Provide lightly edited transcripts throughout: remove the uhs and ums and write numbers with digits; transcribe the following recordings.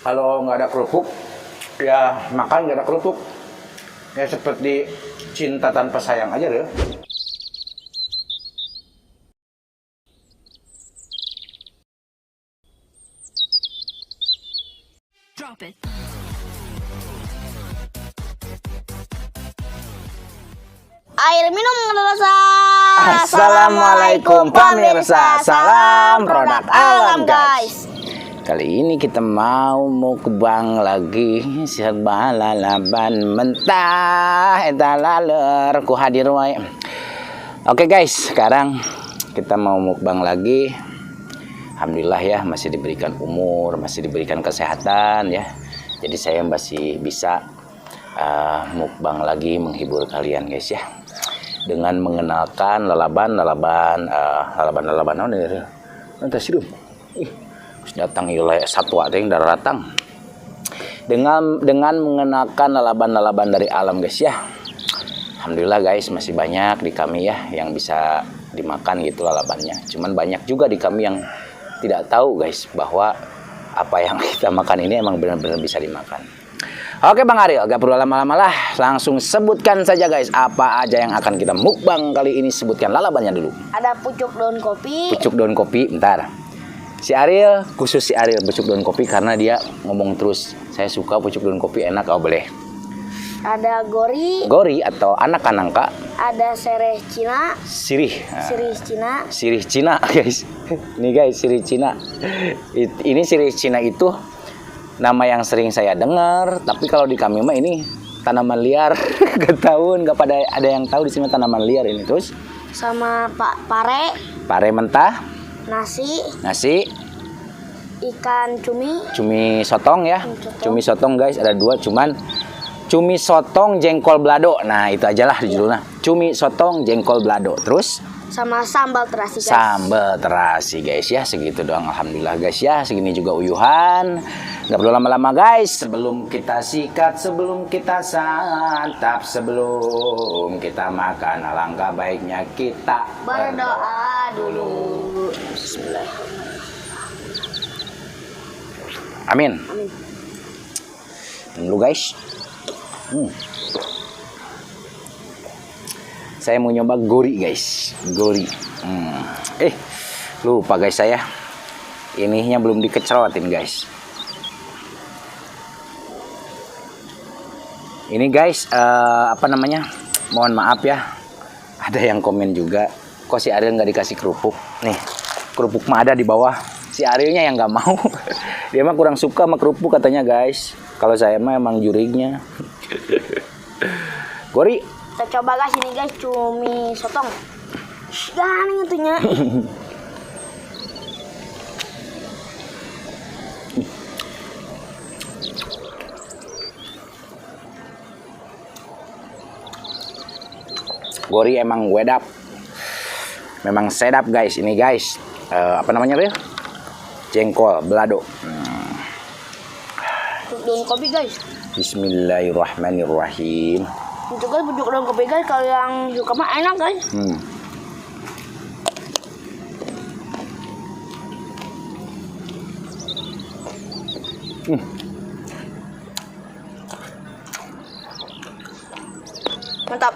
Kalau nggak ada kerupuk, ya makan nggak ada kerupuk. Ya seperti cinta tanpa sayang aja deh. Drop it. Air minum rasa. Assalamualaikum pemirsa, salam produk alam guys. Kali ini kita mau mukbang lagi serba lalaban mentah eta laler ku hadir wae. Oke guys, sekarang kita mau mukbang lagi. Alhamdulillah ya, masih diberikan umur, masih diberikan kesehatan ya. Jadi saya masih bisa mukbang lagi menghibur kalian guys ya. Dengan mengenalkan lalaban oh nih nanti sirum datang ilai satwa yang darah datang dengan mengenalkan lalaban dari alam guys ya. Alhamdulillah guys, masih banyak di kami ya yang bisa dimakan gitu lalabannya. Cuman banyak juga di kami yang tidak tahu guys bahwa apa yang kita makan ini emang benar-benar bisa dimakan. Oke Bang Ariel, gak perlu lama-lama lah, langsung sebutkan saja guys apa aja yang akan kita mukbang kali ini. Sebutkan lalabannya dulu. Ada pucuk daun kopi. Pucuk daun kopi, bentar. Si Ariel, khusus si Ariel pucuk daun kopi karena dia ngomong terus, saya suka pucuk daun kopi enak, oh boleh. Ada gori. Gori atau anak kanangka. Ada sereh Cina. Sirih. Sirih Cina. Sirih Cina guys. Ini guys, sirih Cina. Ini sirih Cina itu nama yang sering saya dengar, tapi kalau di kami mah ini tanaman liar. Gak tahu, nggak pada ada yang tahu di sini tanaman liar ini. Terus sama pare mentah, nasi, ikan cumi sotong ya. Cumi sotong guys, ada dua, cuman cumi sotong jengkol balado. Nah, itu ajalah di judulnya. Cumi sotong jengkol balado. Terus sama sambal terasi guys. Sambal terasi guys ya, segitu doang. Alhamdulillah guys ya, segini juga uyuhan. Gak perlu lama-lama guys. Sebelum kita sikat, sebelum kita santap, sebelum kita makan, alangkah baiknya kita berdoa dulu. Bismillah. Amin. Dulu guys. Saya mau nyoba gori guys, gori. Lupa guys saya. Ininya belum dikecerotin guys. Ini guys, apa namanya? Mohon maaf ya. Ada yang komen juga, kok si Ariel nggak dikasih kerupuk? Nih, kerupuk mah ada di bawah. Si Arielnya yang nggak mau. Dia mah kurang suka sama kerupuk katanya guys. Kalau saya mah emang jurignya. Gori. Kita coba guys, ini guys cumi sotong. Gani itunya. Gori emang wedap, memang sedap guys. Ini guys, apa namanya Ril? Jengkol balado. Daun kopi guys. Bismillahirrahmanirrahim. Itu guys pucuk daun kopi guys, kalau yang suka mah enak guys. Mantap.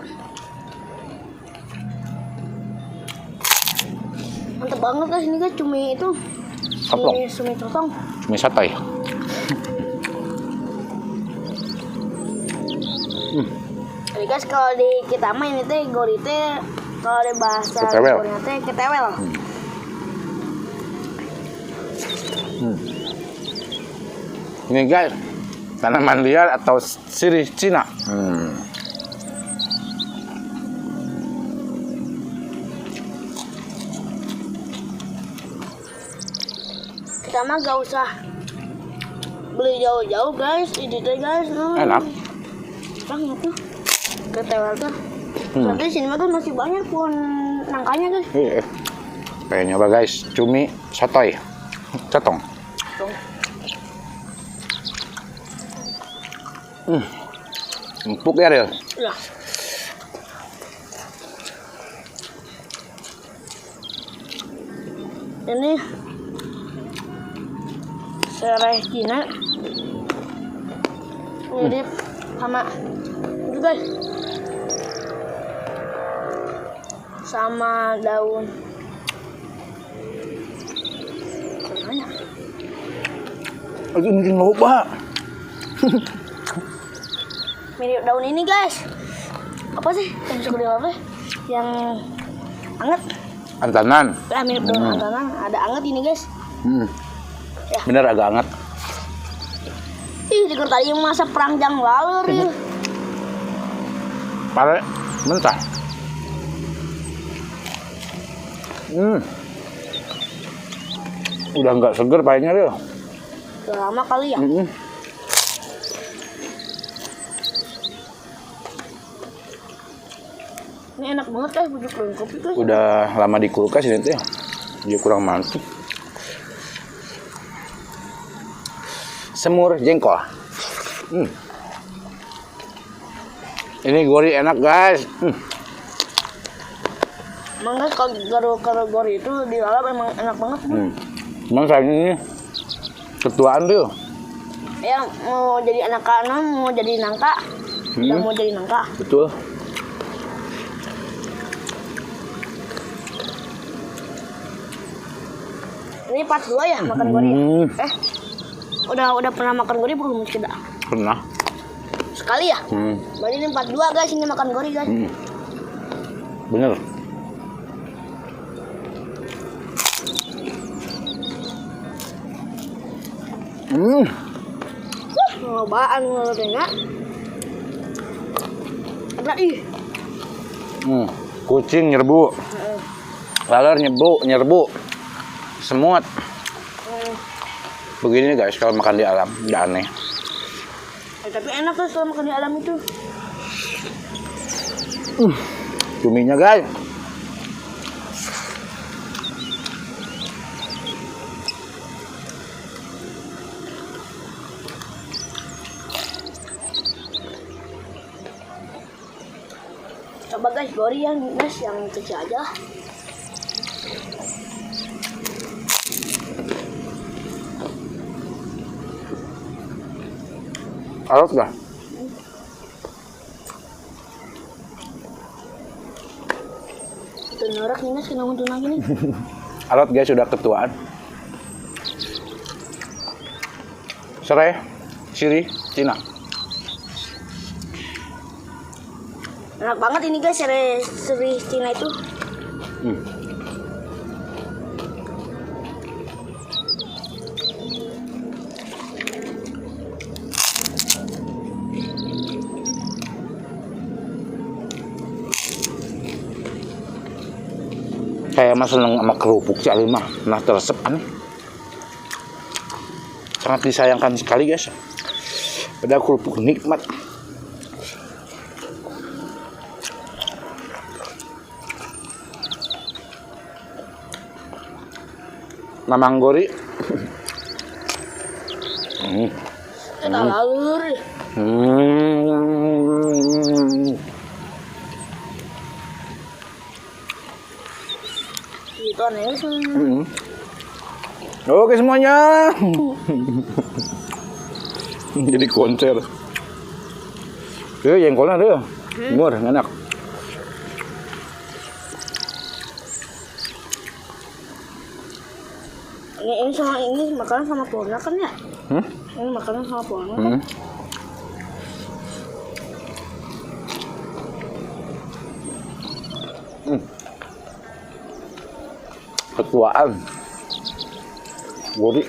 Mantap banget guys, ini guys cumi itu. Cumi sotong. Cumi sotoy. Jadi guys kalau di kita mah ini teh gori teh, kalau di bahasa Korea teh ketewel. Ini guys, tanaman liar atau sirih Cina. Kita mah gak usah beli jauh-jauh guys, ini teh guys. Enak. Banget tuh ketewel tuh. Nanti sini mah tuh masih banyak pun nangkanya guys. Iya. Pengen nyoba guys, cumi sotoy, sotong. Empuk ya Ril. Iya. Ini sereh Cina Mirip sama itu guys. Sama daun. Mana? Aduh, mungkin lupa. Mirip daun ini guys. Apa sih? Yang suka di apa? Yang anget. Antanan. Ya mirip daun antanan. Ada anget ini guys. Ya. Bener agak anget. Ih, dikira tadi masa perang jang lalu ya. Pare, mentah. Udah nggak seger payahnya dia. Udah lama kali ya. Ini enak banget guys, bujuk kopi guys. Udah lama di kulkas ini tuh. Dia kurang mantap. Semur jengkol. Ini gori enak guys. Emang guys kalau gori itu dilalap emang enak banget. Cuman sayang ini ketuaan tuh. Ya mau jadi anak kanan, mau jadi nangka. Udah mau jadi nangka. Betul. Ini part 2 ya makan gori. Udah pernah makan gori belum tidak? Pernah. Sekali ya? Berarti ini part 2 guys, ini makan gori guys. Bener. Ngobaan ngelodenya. Ada ih. Kucing nyerbu. Laler nyerbu. Semut. Begini guys kalau makan di alam, nggak aneh. Tapi enak kan kalau makan di alam itu. Cuminya guys. Coba guys, gori yang kecil aja. Alot gak? Itu norak nih mas, kena untung lagi nih. Alot guys sudah ketuaan. Serai, sirih, Cina. Enak banget ini guys, seri Cina itu. Kayak mas seneng sama kerupuk si Alimah. Nah teresep aneh. Sangat disayangkan sekali guys. Padahal kerupuk nikmat. Mamang gori. Kita lalur. Itu aneh sih. Oke semuanya. Jadi konser. Tuh jengkolnya tuh. Murah, enak. Ini sama ini makanan sama pohonnya kan ya? Ini makanan sama pohonnya kan? Ketuaan. Gori.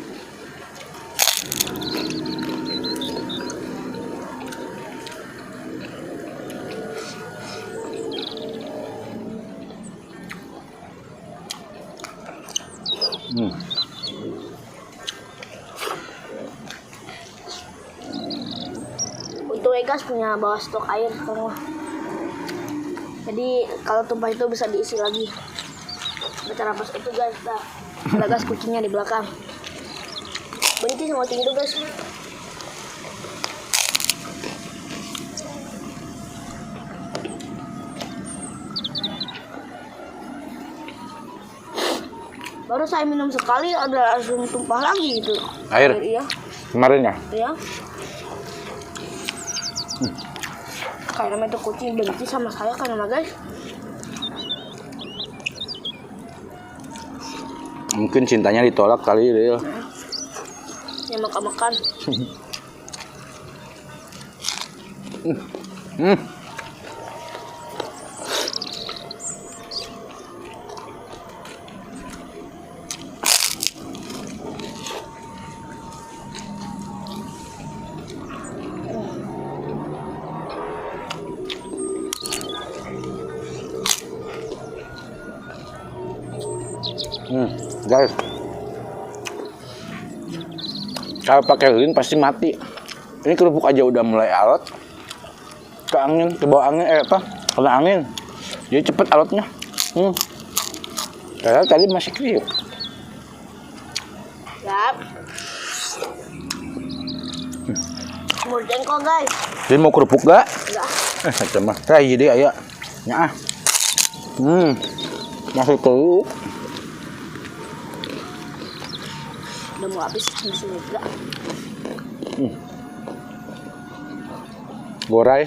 Untuk Egas punya bawa stok air semua. Jadi kalau tumpah itu bisa diisi lagi. Cara pas itu guys, ada gas kucingnya di belakang. Benci sama kucing itu guys. Baru saya minum sekali ada langsung tumpah lagi gitu. Air? Iya. Kemarin ya? Ya. Karena itu kucing benci sama saya karena guys. Mungkin cintanya ditolak kali Ril. Ya makan-makan. Guys, kalau pakai lilin pasti mati. Ini kerupuk aja udah mulai alot. Ke angin, ke bawah angin, kena angin. Jadi cepet alotnya. Padahal tadi masih kriuk. Yap. Mau jengkol guys. Jadi mau kerupuk gak? Enggak. Sama. Kayak jadi ayo. Nyah. Masih kerupuk. Udah mau habis masih enggak. Gorai.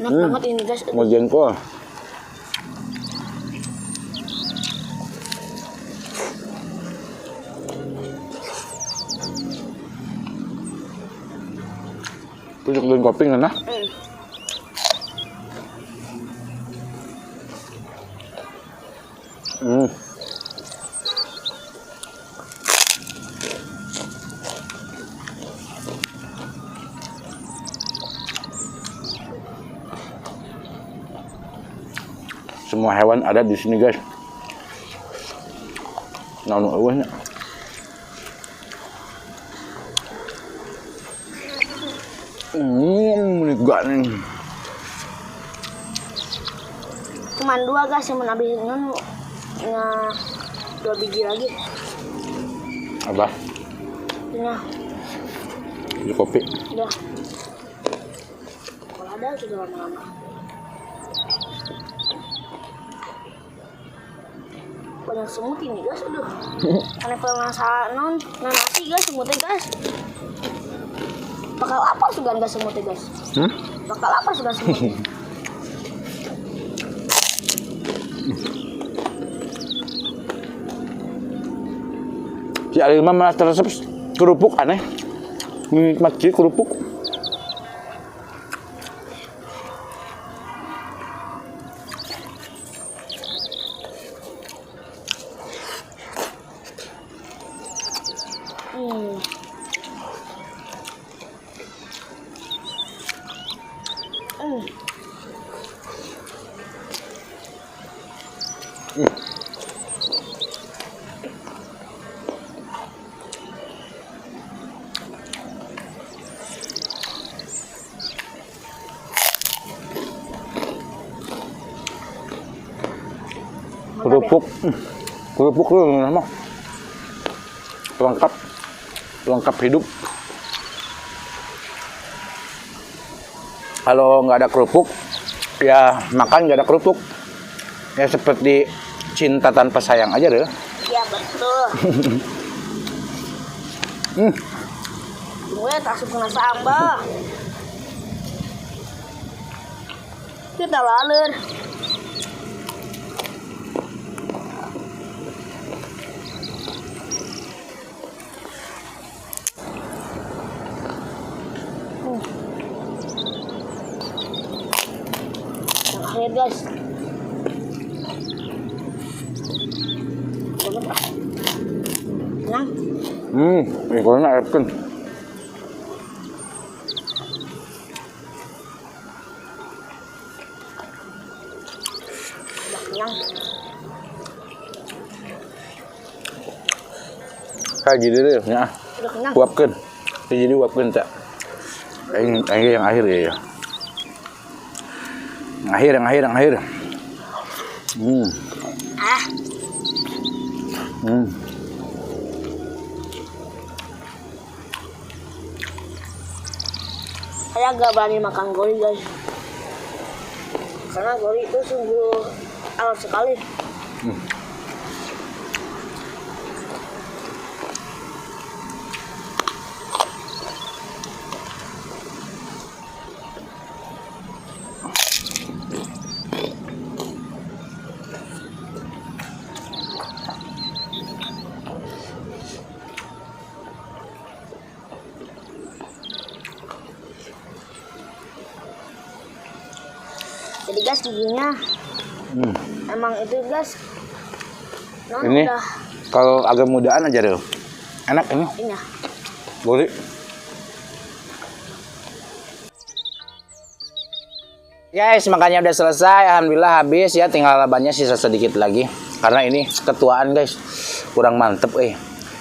Enak banget ini guys. Mau jengkol. Pucuk dan kopi nggak nah? Semua hewan ada di sini guys. Naon eueuhnya. Menikah nih. Cuman 2 guys yang habis ini 2 biji lagi. Apa? Ini Di kopi. udah. Kalau ada sudah lama-lama. Banyak semut ini guys, aduh. Karena kalau masalah nasi guys, semutnya guys. Bakal apa sugan guys semutnya guys? Bakal apa sugan semutnya? Si Alima malah teresep kerupuk aneh. Menikmati kerupuk. Kerupuk lu nama pelengkap hidup. Kalau nggak ada kerupuk ya makan nggak ada kerupuk ya seperti cinta tanpa sayang aja deh. Iya betul. Gue tak suka sambal. Kita lalur. Yang akhir guys. Nah. Ikannya airkan. Kenyang. Kayak gini deh, ya. Udah kenyang. Uapkan. Jadi uapkan tak. Yang akhir ya. Yang akhir. Saya agak berani makan gori guys, karena gori itu sungguh alot sekali. Jadi guys giginya emang itu guys. Ini Udah kalau agak mudaan aja deh. Enak ini. ini ya. Boleh. Guys, makanya udah selesai. Alhamdulillah habis ya. Tinggal labannya sisa sedikit lagi. Karena ini ketuaan guys. Kurang mantep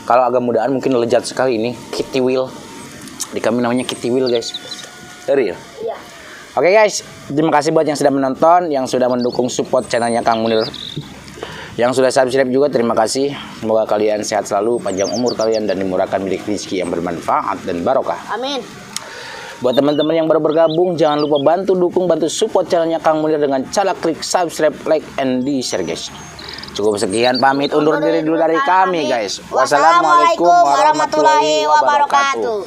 Kalau agak mudaan mungkin lezat sekali ini. Kitty wheel. Di kami namanya kitty wheel guys. Real. Iya. Oke guys, terima kasih buat yang sudah menonton, yang sudah mendukung support channelnya Kang Munir. Yang sudah subscribe juga terima kasih. Semoga kalian sehat selalu, panjang umur kalian dan dimurahkan milik rezeki yang bermanfaat dan barokah. Amin. Buat teman-teman yang baru bergabung, jangan lupa bantu dukung, bantu support channelnya Kang Munir dengan cara klik subscribe, like, and di share guys. Cukup sekian, pamit undur diri dulu dari kami guys. Wassalamualaikum warahmatullahi wabarakatuh.